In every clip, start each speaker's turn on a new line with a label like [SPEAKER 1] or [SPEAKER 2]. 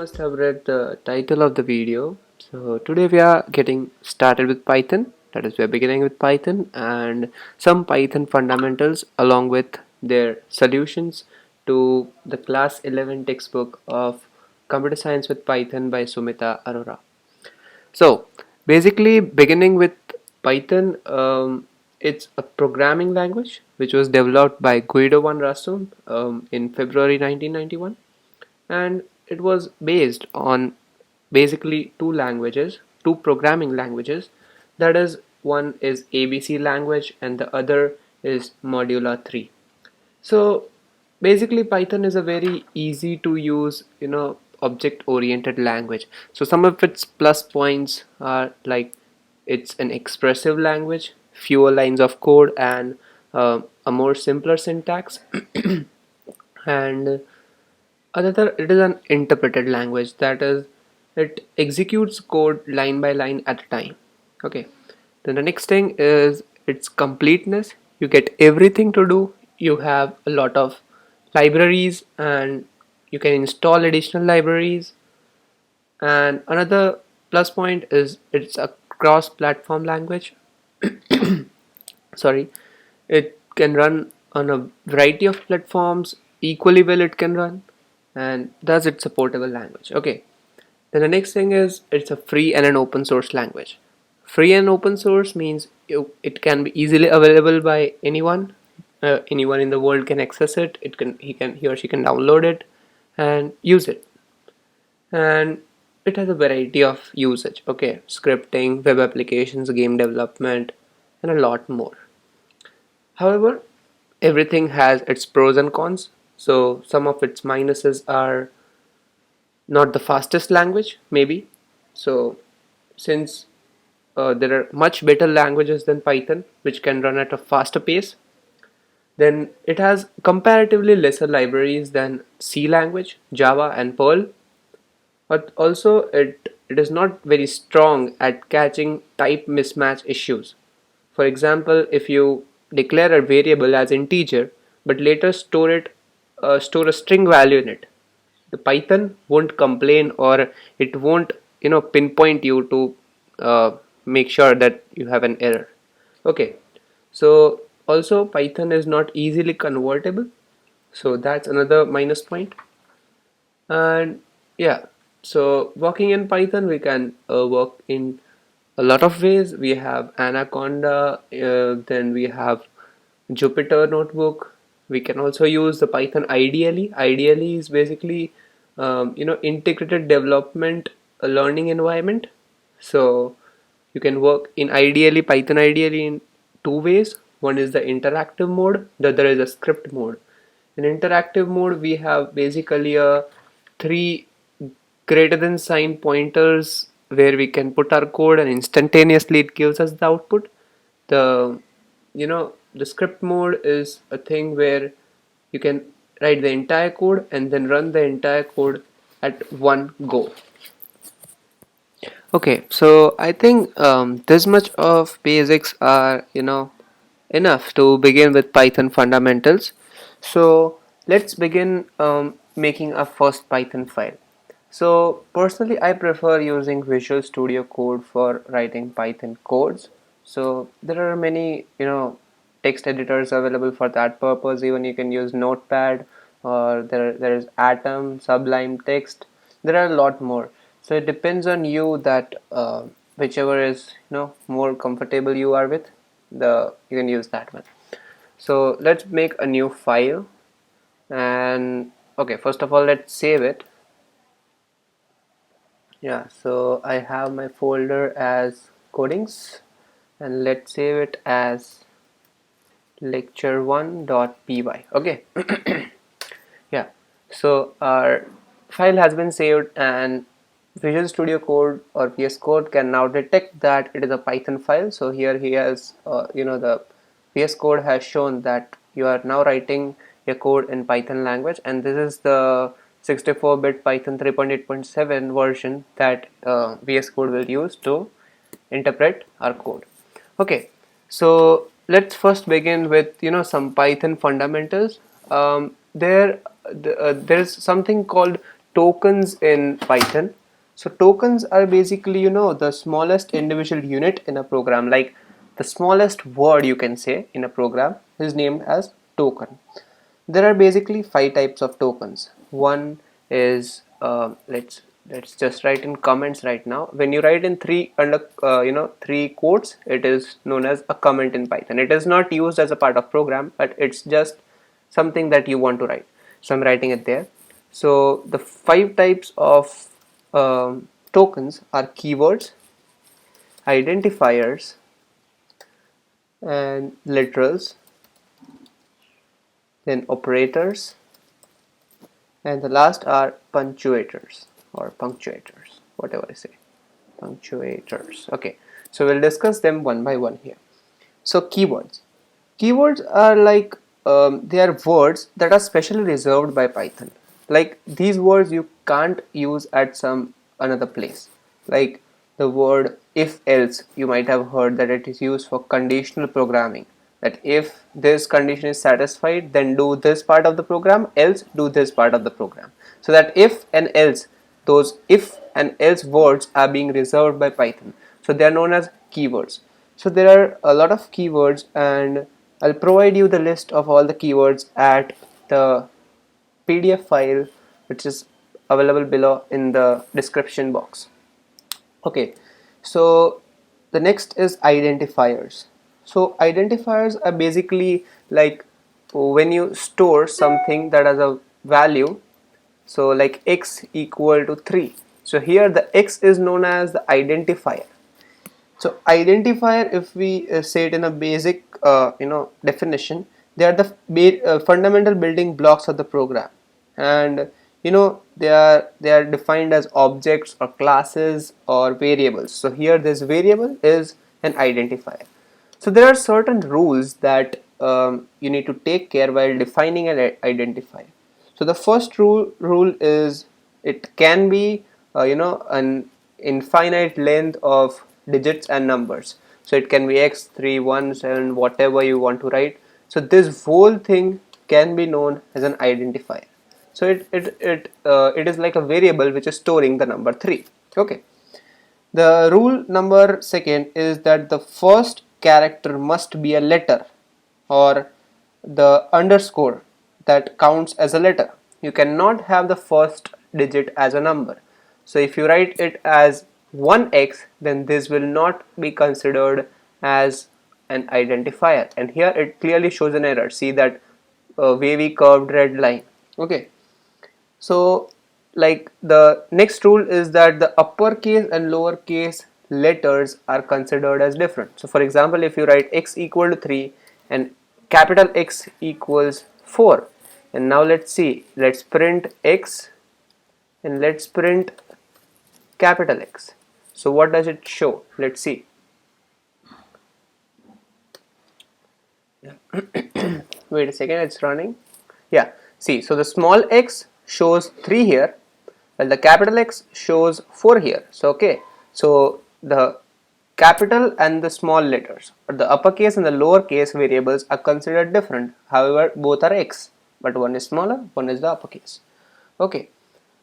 [SPEAKER 1] must have read the title of the video. So today we are getting started with Python. That is, we are beginning with Python and some Python fundamentals along with their solutions to the class 11 textbook of Computer Science with Python by Sumita Arora. So basically, beginning with Python, it's a programming language which was developed by Guido van Rossum in February 1991, and it was based on basically two programming languages. That is, one is ABC language and the other is Modula 3. So basically Python is a very easy to use, object oriented language. So some of its plus points are like it's an expressive language, fewer lines of code, and a more simpler syntax. And another, it is an interpreted language. That is, it executes code line by line at a time. Okay, then the next thing is its completeness. You get everything to do. You have a lot of libraries and you can install additional libraries. And another plus point is it's a cross platform language. Sorry, it can run on a variety of platforms equally well. It can run, and thus it's a portable language. Okay, then the next thing is it's a free and an open source language. Free and open source means it can be easily available by anyone. Anyone in the world can access it. He or she can download it and use it. And it has a variety of usage. Okay, scripting, web applications, game development, and a lot more. However, everything has its pros and cons. So some of its minuses are not the fastest language, maybe. So since there are much better languages than Python which can run at a faster pace, then it has comparatively lesser libraries than C language, Java, and Perl. But also it is not very strong at catching type mismatch issues. For example, if you declare a variable as integer but later store a string value in it, the Python won't complain, or it won't pinpoint you to make sure that you have an error. Okay, so also Python is not easily convertible, so that's another minus point. And yeah, so working in Python, we can work in a lot of ways. We have Anaconda, then we have Jupyter Notebook. We can also use the Python IDLE. IDLE is basically integrated development learning environment. So you can work in Python IDLE in two ways. One is the interactive mode, the other is a script mode. In interactive mode, we have basically a three greater than sign pointers where we can put our code and instantaneously it gives us the output. The script mode is a thing where you can write the entire code and then run the entire code at one go. Okay, so I think this much of basics are enough to begin with Python fundamentals. So let's begin making a first Python file. So personally, I prefer using Visual Studio Code for writing Python codes. So there are many text editors available for that purpose. Even you can use Notepad, or there is Atom, Sublime Text. There are a lot more. So it depends on you that whichever is more comfortable you are with, you can use that one. So let's make a new file, and okay, first of all let's save it. Yeah, so I have my folder as Coderzz, and let's save it as lecture1.py. okay. Yeah, so our file has been saved, and Visual Studio Code or VS Code can now detect that it is a Python file. So here he has the VS Code has shown that you are now writing your code in Python language, and this is the 64-bit Python 3.8.7 version that VS Code will use to interpret our code. Okay, so let's first begin with some Python fundamentals. There is something called tokens in Python. So tokens are basically, the smallest individual unit in a program, like the smallest word you can say in a program is named as token. There are basically 5 types of tokens. One is let's just write in comments right now. When you write in three quotes, it is known as a comment in Python. It is not used as a part of program, but it's just something that you want to write. So I'm writing it there. So the 5 types of tokens are keywords, identifiers, and literals, then operators, and the last are punctuators or punctuators, whatever I say, punctuators. Okay, so we'll discuss them one by one here. So keywords are like they are words that are specially reserved by Python. Like these words you can't use at some another place. Like the word if else, you might have heard that it is used for conditional programming, that if this condition is satisfied, then do this part of the program, else do this part of the program. So that if and else, those if and else words are being reserved by Python, so they are known as keywords. So there are a lot of keywords, and I'll provide you the list of all the keywords at the PDF file which is available below in the description box. Okay, so the next is identifiers. So identifiers are basically like when you store something that has a value, so like x equal to 3. So here the x is known as the identifier. So identifier, if we say it in a basic definition, they are the fundamental building blocks of the program, and they are defined as objects or classes or variables. So here this variable is an identifier. So there are certain rules that you need to take care while defining an identifier. So the first rule is it can be an infinite length of digits and numbers. So it can be x, 3, 1, 7, whatever you want to write. So this whole thing can be known as an identifier. So it is like a variable which is storing the number 3. Okay. The rule number second is that the first character must be a letter or the underscore that counts as a letter. You cannot have the first digit as a number. So if you write it as 1x, then this will not be considered as an identifier, and here it clearly shows an error. See that wavy curved red line. Okay, so like the next rule is that the uppercase and lowercase letters are considered as different. So for example, if you write x equal to 3 and capital X equals 4, and now let's print x and let's print capital X. So what does it show? Let's see. Wait a second, it's running. Yeah, see, so the small x shows 3 here, while the capital X shows 4 here. So okay, so the capital and the small letters, or the uppercase and the lowercase variables are considered different. However, both are x, but one is smaller, one is the uppercase. Okay,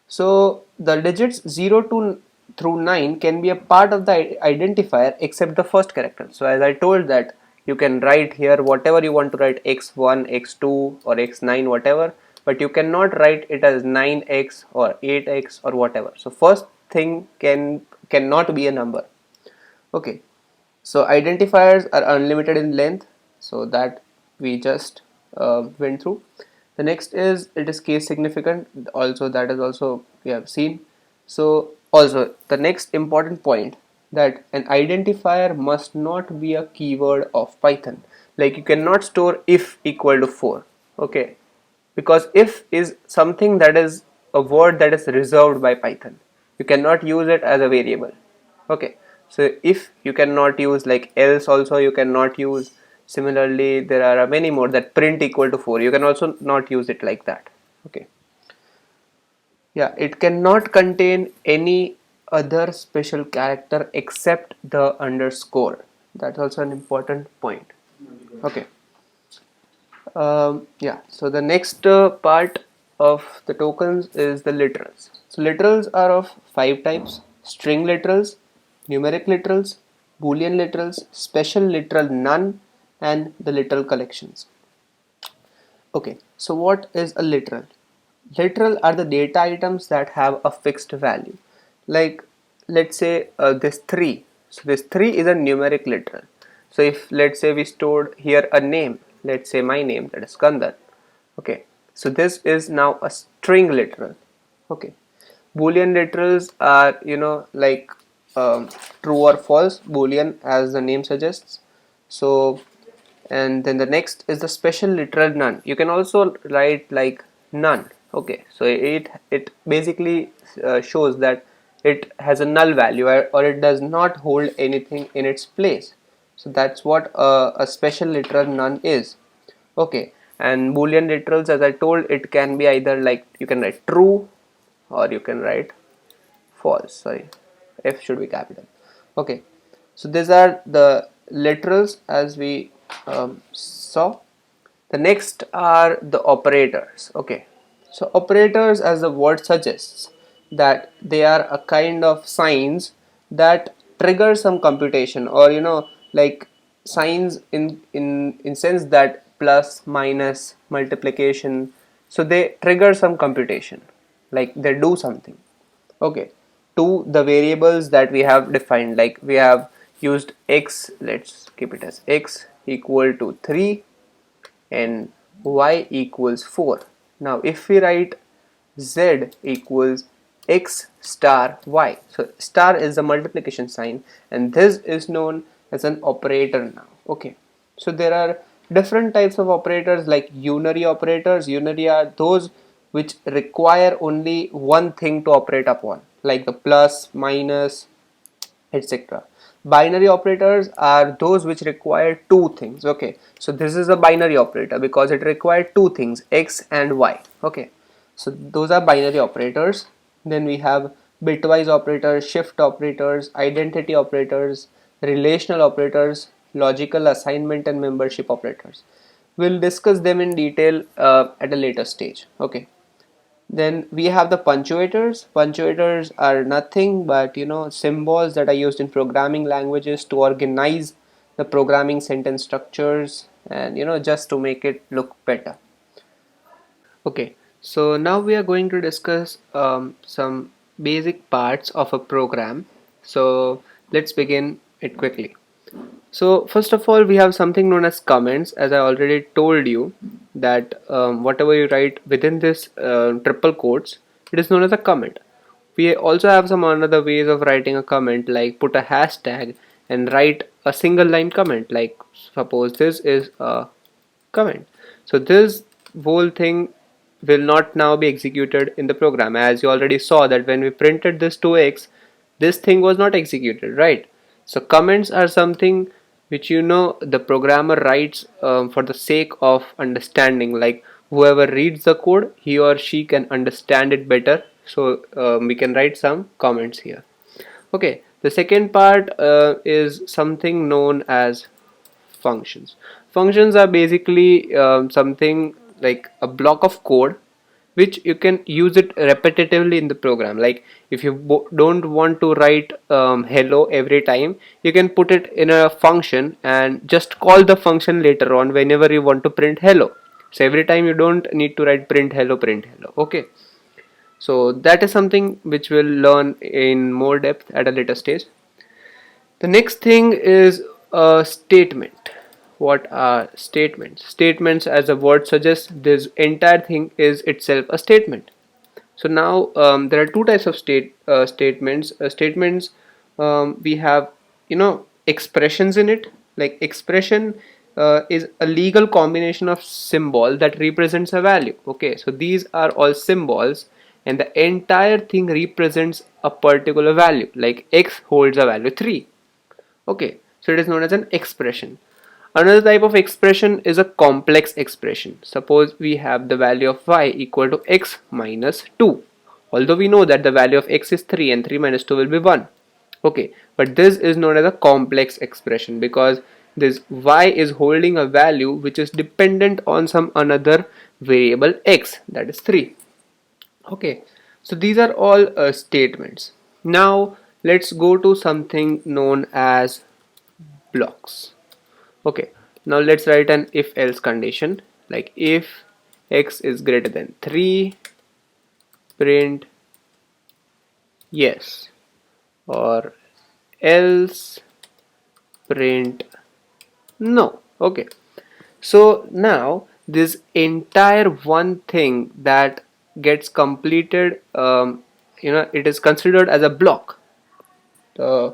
[SPEAKER 1] so the digits 0 to through 9 can be a part of the identifier except the first character. So as I told that you can write here whatever you want to write, x1, x2 or x9, whatever, but you cannot write it as 9x or 8x or whatever. So first thing cannot be a number. Okay, so identifiers are unlimited in length, so that we just went through. The next is it is case significant, also that is also we have seen. So also the next important point, that an identifier must not be a keyword of Python. Like you cannot store if equal to 4. Okay, because if is something that is a word that is reserved by Python. You cannot use it as a variable. Okay, so if you cannot use, like else also you cannot use. Similarly, there are many more, that print equal to 4, you can also not use it like that. Okay, yeah, it cannot contain any other special character except the underscore. That's also an important point. Okay. Yeah, so the next part of the tokens is the literals. So literals are of 5 types: string literals, numeric literals, Boolean literals, special literal none, and the literal collections. Okay, so what is a literal? Literal are the data items that have a fixed value. Like, let's say this 3. So this 3 is a numeric literal. So if, let's say, we stored here a name, let's say my name, that is Kandan. Okay, so this is now a string literal. Okay, Boolean literals are, like true or false, Boolean as the name suggests. So, and then the next is the special literal none. You can also write like none. Okay, so it basically shows that it has a null value, or it does not hold anything in its place. So that's what a special literal none is. Okay, and Boolean literals, as I told, it can be either like you can write true or you can write false. Sorry, F should be capital. Okay, so these are the literals as we saw. The next are the operators. Okay, so operators, as the word suggests, that they are a kind of signs that trigger some computation, or like signs in sense that plus, minus, multiplication. So they trigger some computation, like they do something. Okay, to the variables that we have defined, like we have used x, let's keep it as x equal to 3 and y equals 4. Now if we write z equals x star y, so star is the multiplication sign and this is known as an operator now. Okay, so there are different types of operators, like unary operators. Unary are those which require only one thing to operate upon, like the plus, minus, etc. Binary operators are those which require two things. Okay, so this is a binary operator because it requires two things, x and y. Okay, so those are binary operators. Then we have bitwise operators, shift operators, identity operators, relational operators, logical assignment and membership operators. We'll discuss them in detail at a later stage. Okay, then we have the punctuators. Punctuators are nothing but symbols that are used in programming languages to organize the programming sentence structures, and just to make it look better. Okay, so now we are going to discuss some basic parts of a program. So let's begin it quickly. So first of all, we have something known as comments. As I already told you, that whatever you write within this triple quotes, it is known as a comment. We also have some another ways of writing a comment, like put a hashtag and write a single line comment. Like suppose this is a comment. So this whole thing will not now be executed in the program, as you already saw that when we printed this 2x, this thing was not executed, right? So comments are something which the programmer writes for the sake of understanding, like whoever reads the code, he or she can understand it better. So we can write some comments here. Okay, the second part is something known as functions. Functions are basically something like a block of code which you can use it repetitively in the program. Like if you don't want to write hello every time, you can put it in a function and just call the function later on whenever you want to print hello. So every time you don't need to write print hello, print hello. Okay, so that is something which we'll learn in more depth at a later stage. The next thing is a statement. What are statements? Statements, as the word suggests, this entire thing is itself a statement. So now there are two types of statements. Statements, we have expressions in it. Like expression is a legal combination of symbol that represents a value. Okay, so these are all symbols and the entire thing represents a particular value. Like x holds a value 3. Okay, so it is known as an expression. Another type of expression is a complex expression. Suppose we have the value of y equal to x minus 2. Although we know that the value of x is 3 and 3 minus 2 will be 1. Okay, but this is known as a complex expression because this y is holding a value which is dependent on some another variable x, that is 3. Okay, so these are all statements. Now let's go to something known as blocks. Okay, now let's write an if else condition, like if x is greater than 3, print yes, or else print no. Okay, so now this entire one thing that gets completed, it is considered as a block. uh,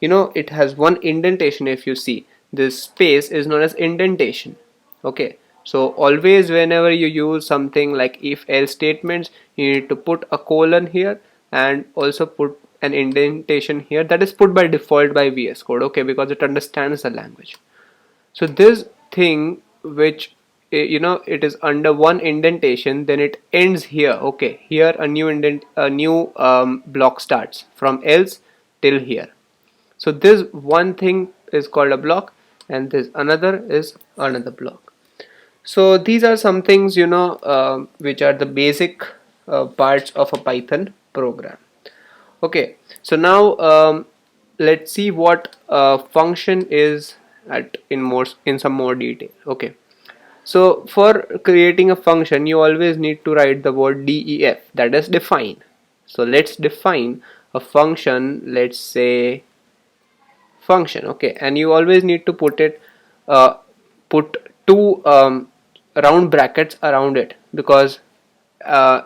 [SPEAKER 1] it has one indentation. If you see, this space is known as indentation. Okay, so always whenever you use something like if else statements, you need to put a colon here and also put an indentation here, that is put by default by VS Code. Okay, because it understands the language. So this thing which it is under one indentation, then it ends here. Okay, here a new block starts from else till here. So this one thing is called a block, and this another is another block. So these are some things which are the basic parts of a Python program. Okay, so now let's see what function is at in some more detail. Okay, so for creating a function, you always need to write the word def, that is define. So let's define a function. Let's say function. Okay, and you always need to put two round brackets around it, because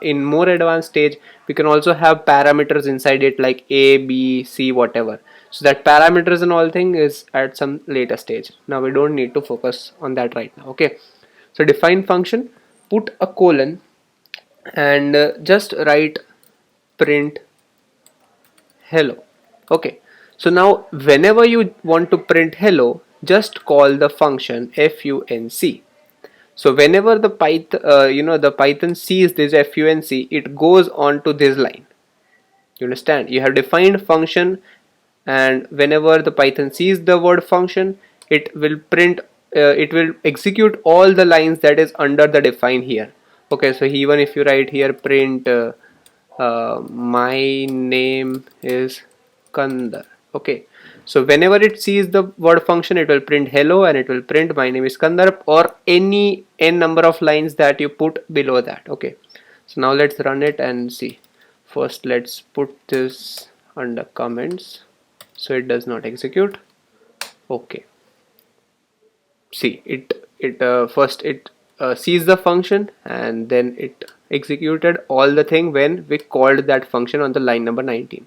[SPEAKER 1] in more advanced stage we can also have parameters inside it, like a, b, c, whatever. So that parameters and all thing is at some later stage. Now we don't need to focus on that right now. Okay, so define function, put a colon, and just write print hello. Okay, so now whenever you want to print hello, just call the function func. So whenever the Python sees this func, it goes on to this line. You understand? You have defined function, and whenever the Python sees the word function, it will print, it will execute all the lines that is under the define here. Okay, so even if you write here print my name is Kandar. Okay, so whenever it sees the word function, it will print hello, and it will print my name is Kandar, or any n number of lines that you put below that. Okay, so now let's run it and see. First let's put this under comments so it does not execute. Okay, see, it first it sees the function, and then it executed all the thing when we called that function on the line number 19.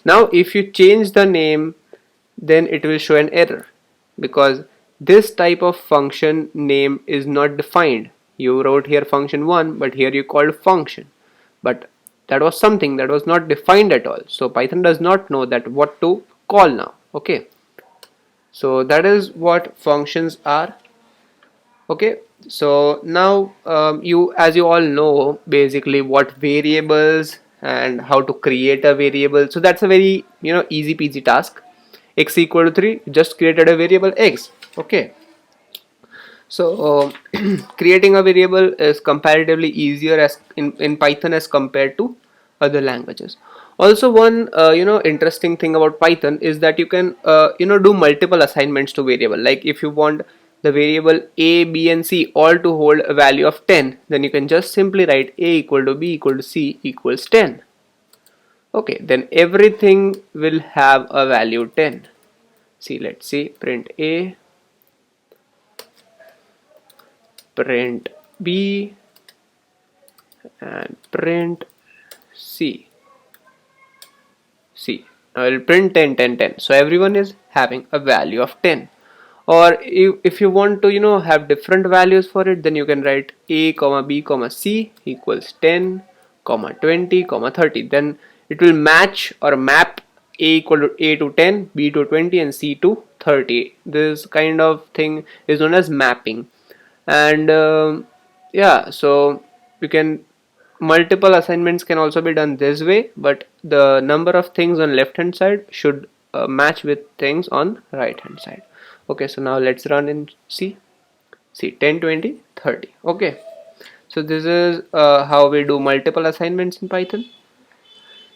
[SPEAKER 1] Now if you change the name, then it will show an error, because this type of function name is not defined. You wrote here function 1, but here you called function, but that was something that was not defined at all. So Python does not know that what to call now. Okay, so that is what functions are. Okay, so now as you all know basically what variables and how to create a variable. So that's a very easy peasy task. X equal to 3, just created a variable x. Okay, so creating a variable is comparatively easier as in Python as compared to other languages. Also, one interesting thing about Python is that you can do multiple assignments to variable. Like if you want the variable a, b, and c all to hold a value of 10, then you can just simply write a equal to b equal to c equals 10. Okay, then everything will have a value 10. See, let's see, print a, print b, and print c. See, I will print 10 10 10. So everyone is having a value of 10. Or if you want to have different values for it, then you can write a comma b comma c equals 10 comma 20 comma 30. Then it will match or map a to 10, b to 20, and c to 30. This kind of thing is known as mapping. And yeah, so you can, multiple assignments can also be done this way, but the number of things on left hand side should match with things on right hand side. Okay, so now let's run and see 10 20 30. Okay, So this is how we do multiple assignments in Python.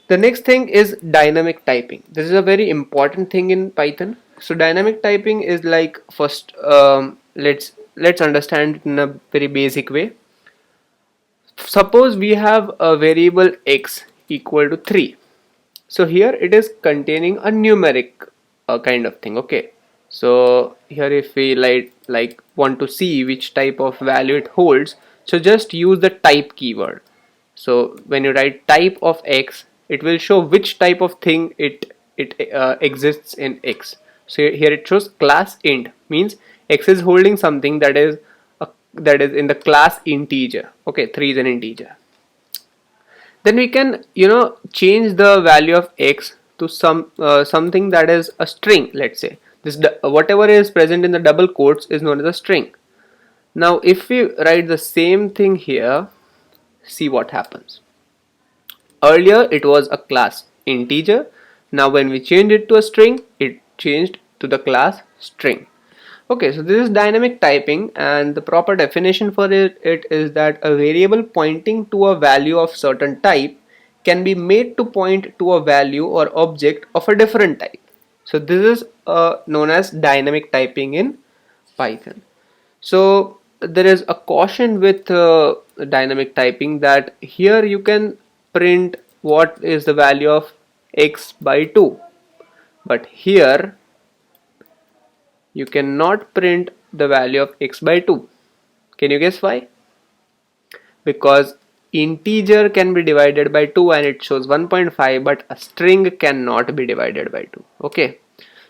[SPEAKER 1] The next thing is dynamic typing. This is a very important thing in Python. So dynamic typing is like, first let's understand it in a very basic way. Suppose we have a variable x equal to 3. So here it is containing a numeric kind of thing. Okay, so here if we like want to see which type of value it holds, so just use the type keyword. So when you write type of x, it will show which type of thing it exists in x. So here it shows class int, means x is holding something that is in the class integer. Okay, 3 is an integer. Then we can change the value of x to something that is a string. Let's say this whatever is present in the double quotes is known as a string. Now if we write the same thing here, see what happens. Earlier it was a class integer. Now when we change it to a string, it changed to the class string. Okay, so this is dynamic typing, and the proper definition for it is that a variable pointing to a value of certain type can be made to point to a value or object of a different type. So this is known as dynamic typing in Python. So there is a caution with dynamic typing, that here you can print what is the value of x by 2, but here you cannot print the value of x by 2. Can you guess why? Because integer can be divided by 2 and it shows 1.5, but a string cannot be divided by 2. Okay,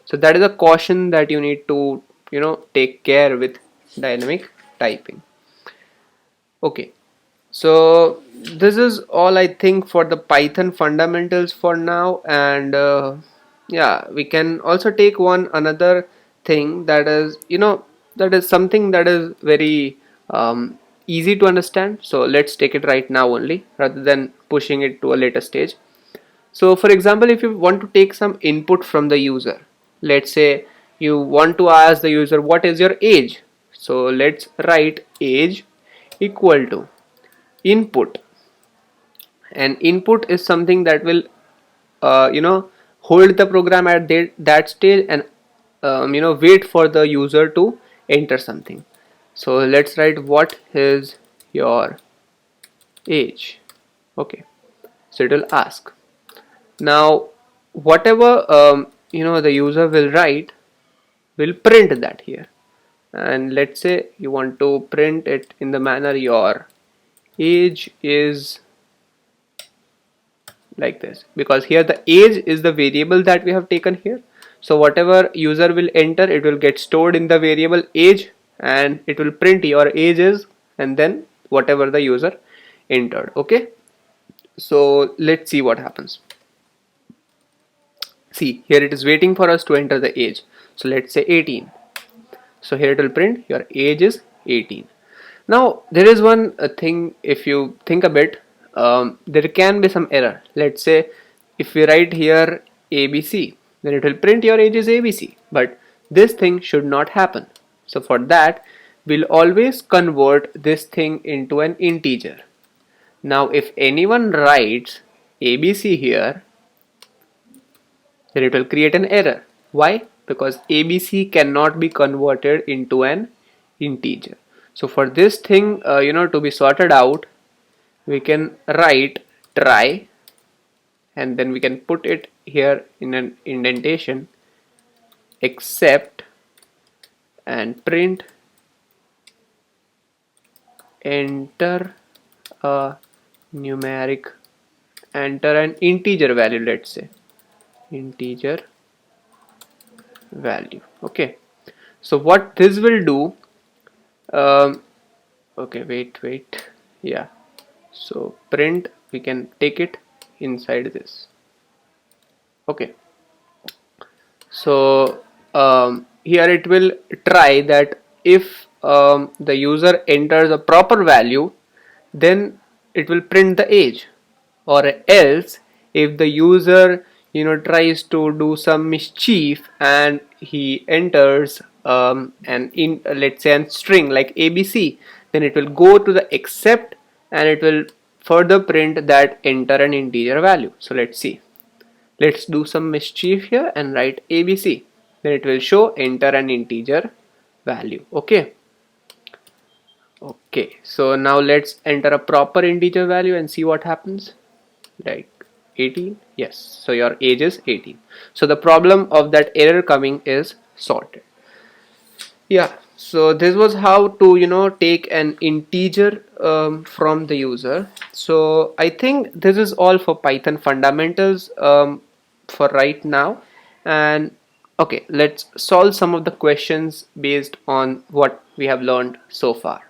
[SPEAKER 1] so that is a caution that you need to take care with dynamic typing. Okay, so this is all I think for the Python fundamentals for now, and yeah, we can also take another thing that is that is something that is very easy to understand. So let's take it right now only, rather than pushing it to a later stage. So for example, if you want to take some input from the user, let's say you want to ask the user what is your age. So let's write age equal to input, and input is something that will hold the program at that stage, and wait for the user to enter something. So let's write what is your age. Okay, so it will ask. Now whatever the user will write will print that here, and let's say you want to print it in the manner your age is like this, because here the age is the variable that we have taken here. So whatever user will enter, it will get stored in the variable age, and it will print your age is, and then whatever the user entered. Okay, so let's see what happens. See, here it is waiting for us to enter the age. So let's say 18. So here it will print your age is 18. Now there is one thing, if you think a bit, there can be some error. Let's say if we write here ABC, then it will print your age is ABC, but this thing should not happen. So for that, we'll always convert this thing into an integer. Now if anyone writes ABC here, then it will create an error. Why? Because ABC cannot be converted into an integer. So for this thing to be sorted out, we can write try, and then we can put it here in an indentation, except, and print enter a numeric, enter an integer value, let's say integer value. Okay, so what this will do, okay, wait, yeah, so print, we can take it inside this. Okay, so here it will try that if the user enters a proper value, then it will print the age, or else if the user tries to do some mischief and he enters let's say a string like ABC, then it will go to the except and it will further print that enter an integer value. So let's see. Let's do some mischief here and write ABC. Then it will show enter an integer value. Okay. Okay. So now let's enter a proper integer value and see what happens. Like 18. Yes. So your age is 18. So the problem of that error coming is sorted. Yeah, so this was how to take an integer from the user. So I think this is all for Python fundamentals for right now. And okay, let's solve some of the questions based on what we have learned so far.